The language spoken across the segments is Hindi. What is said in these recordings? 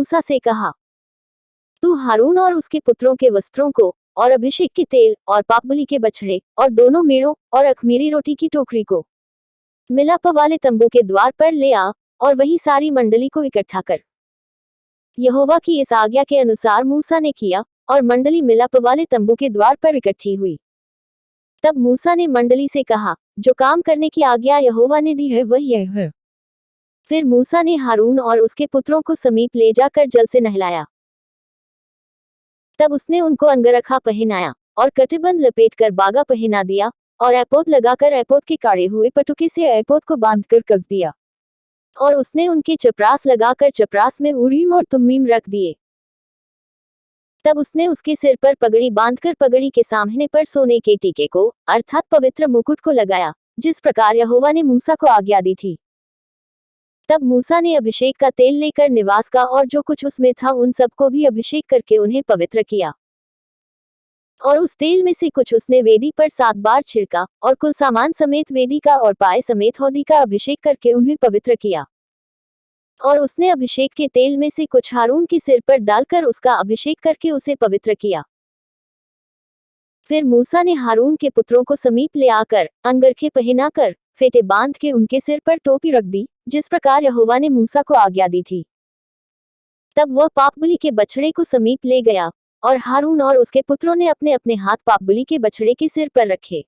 मूसा से कहा, तू हारून और उसके पुत्रों के वस्त्रों को और अभिषेक के तेल और पापबलि के बछड़े और दोनों मेढ़ों और अख़मीरी रोटी की टोकरी को मिलाप वाले तंबू के द्वार पर ले आ और वहीं सारी मंडली को इकट्ठा कर। यहोवा की इस आज्ञा के अनुसार मूसा ने किया और मंडली मिलाप वाले तंबू के द्वार पर इकट्ठी हुई। तब मूसा ने मंडली से कहा, जो काम करने की आज्ञा यहोवा ने दी है वह यह है। फिर मूसा ने हारून और उसके पुत्रों को समीप ले जाकर जल से नहलाया। तब उसने उनको अंगरखा पहनाया और कटिबंध लपेटकर बागा पहना दिया और एपोद लगाकर एपोद के काढ़े हुए पटुके से एपोद को बांधकर कस दिया। और उसने उनके चपरास लगाकर चपरास में उरीम और तुम्मीम रख दिए। तब उसने उसके सिर पर पगड़ी बांधकर पगड़ी के सामने पर सोने के टीके को अर्थात पवित्र मुकुट को लगाया, जिस प्रकार यहोवा ने मूसा को आज्ञा दी थी। तब मूसा ने अभिषेक का तेल लेकर निवास का और जो कुछ उसमें था उन सबको भी अभिषेक करके उन्हें पवित्र किया। और उस तेल में से कुछ उसने वेदी पर 7 बार छिड़का और कुल सामान समेत वेदी का और पाए समेत हौदी का अभिषेक करके उन्हें पवित्र किया। और उसने अभिषेक के तेल में से कुछ हारून के सिर पर डालकर उसका अभिषेक करके उसे पवित्र किया। फिर मूसा ने हारून के पुत्रों को समीप ले आकर अंगरखे पहनाकर फेटे बांध के उनके सिर पर टोपी रख दी, जिस प्रकार यहोवा ने मूसा को आज्ञा दी थी। तब वह पापबलि के बछड़े को समीप ले गया और हारून और उसके पुत्रों ने अपने अपने हाथ पापबलि के बछड़े के सिर पर रखे।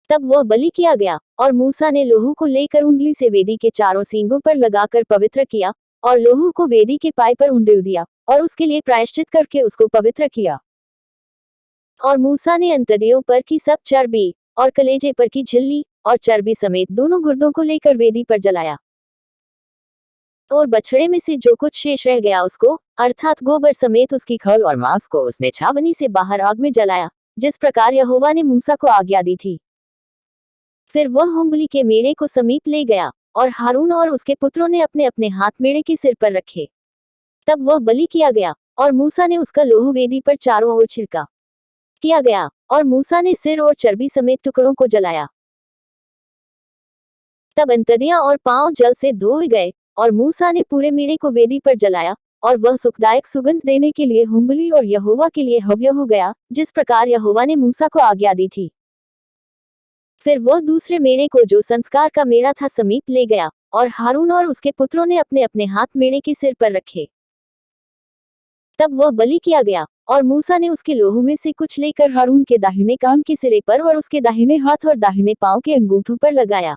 तब वह बलि किया गया और मूसा ने लोहू को लेकर उंगली से वेदी के चारों सींगों पर लगाकर पवित्र किया और लोहू को वेदी के पाए पर उंडेल दिया और उसके लिए प्रायश्चित करके उसको पवित्र किया। और मूसा ने अंतड़ियों पर की सब चर्बी और कलेजे पर की झिल्ली और चर्बी समेत दोनों गुर्दों को लेकर वेदी पर जलाया। और बछड़े में से जो कुछ शेष रह गया उसको अर्थात गोबर समेत उसकी खल और मांस को उसने छावनी से बाहर आग में जलाया, जिस प्रकार यहोवा ने मूसा को आज्ञा दी थी। फिर वह होमबलि के मेढ़े को समीप ले गया और हारून और उसके पुत्रों ने अपने अपने हाथ मेढ़े के सिर पर रखे। तब वह बलि किया गया और मूसा ने उसका लोहू वेदी पर चारों ओर छिड़का किया गया और मूसा ने सिर और चर्बी समेत टुकड़ों को जलाया। तब अंतड़ियां और पांव जल से धोए गए और मूसा ने पूरे मेढ़े को वेदी पर जलाया और वह सुखदायक सुगंध देने के लिए होमबलि और यहोवा के लिए हव्य हो गया, जिस प्रकार यहोवा ने मूसा को आज्ञा दी थी। फिर वह दूसरे मेढ़े को जो संस्कार का मेढ़ा था समीप ले गया और हारून और उसके पुत्रों ने अपने अपने हाथ मेढ़े के सिर पर रखे। तब वह बलि किया गया और मूसा ने उसके लोहू में से कुछ लेकर हारून के दाहिने कान के सिरे पर और उसके दाहिने हाथ और दाहिने पांव के अंगूठों पर लगाया।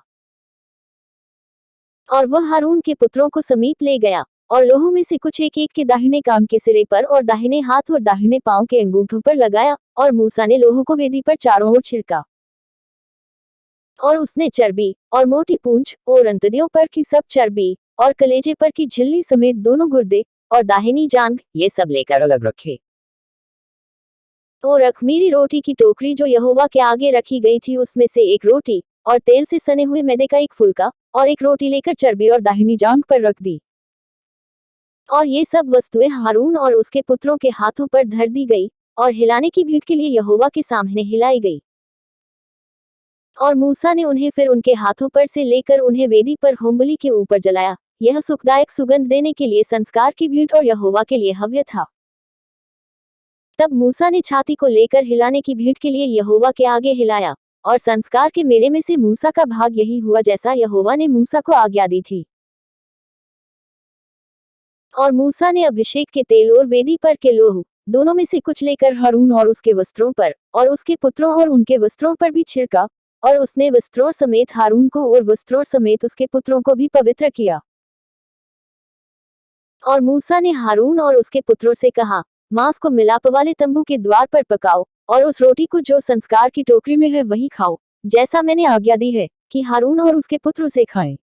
और वह हारून के पुत्रों को समीप ले गया और लोहू में से कुछ एक एक के दाहिने कान के सिरे पर और दाहिने हाथ और दाहिने पांव के अंगूठों पर लगाया और मूसा ने लोहू को वेदी पर चारों ओर छिड़का। और उसने चर्बी और मोटी पूंछ और अंतड़ियों पर की सब चर्बी और कलेजे पर की झिल्ली समेत दोनों गुर्दे और दाहिनी जांघ ये सब लेकर अलग रखे। और अख़मीरी रोटी की टोकरी जो यहोवा के आगे रखी गई थी उसमें से एक रोटी और तेल से सने हुए मैदे का एक फुलका और एक रोटी लेकर चर्बी और दाहिनी जांघ पर रख दी। और ये सब वस्तुएं हारून और उसके पुत्रों के हाथों पर धर दी गई और हिलाने की भीड़ के लिए यहोवा के सामने हिलाई गई। और मूसा ने उन्हें फिर उनके हाथों पर से लेकर उन्हें वेदी पर होमबलि के ऊपर जलाया। यह सुखदायक सुगंध देने के लिए संस्कार की भीड़ और यहोवा के लिए हव्य था। तब मूसा ने छाती को लेकर हिलाने की भीड़ के लिए यहोवा के आगे हिलाया और संस्कार के मेढ़े में से मूसा का भाग यही हुआ जैसा यहोवा ने मूसा को आज्ञा दी थी। और मूसा ने अभिषेक के तेल और वेदी पर के लोहू दोनों में से कुछ लेकर हारून और उसके वस्त्रों पर और उसके पुत्रों और उनके वस्त्रों पर भी छिड़का और उसने वस्त्रों समेत हारून को और वस्त्रों समेत उसके पुत्रों को भी पवित्र किया। और मूसा ने हारून और उसके पुत्रों से कहा, मांस को मिलाप वाले तंबू के द्वार पर पकाओ और उस रोटी को जो संस्कार की टोकरी में है वही खाओ, जैसा मैंने आज्ञा दी है कि हारून और उसके पुत्र उसे खाएं।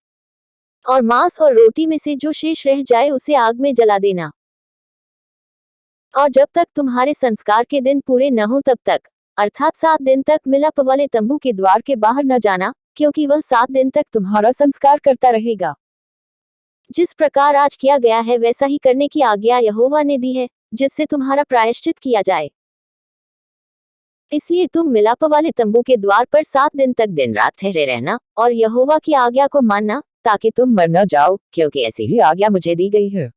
और मांस और रोटी में से जो शेष रह जाए उसे आग में जला देना। और जब तक तुम्हारे संस्कार के दिन पूरे न हो तब तक अर्थात 7 दिन तक मिलाप वाले तंबू के द्वार के बाहर न जाना, क्योंकि वह 7 दिन तक तुम्हारा संस्कार करता रहेगा। जिस प्रकार आज किया गया है वैसा ही करने की आज्ञा यहोवा ने दी है, जिससे तुम्हारा प्रायश्चित किया जाए। इसलिए तुम मिलाप वाले तंबू के द्वार पर 7 दिन तक दिन रात ठहरे रहना और यहोवा की आज्ञा को मानना, ताकि तुम मर न जाओ, क्योंकि ऐसी ही आज्ञा मुझे दी गई है।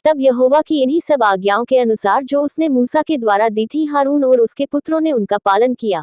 तब यहोवा की इन्हीं सब आज्ञाओं के अनुसार जो उसने मूसा के द्वारा दी थी, हारून और उसके पुत्रों ने उनका पालन किया।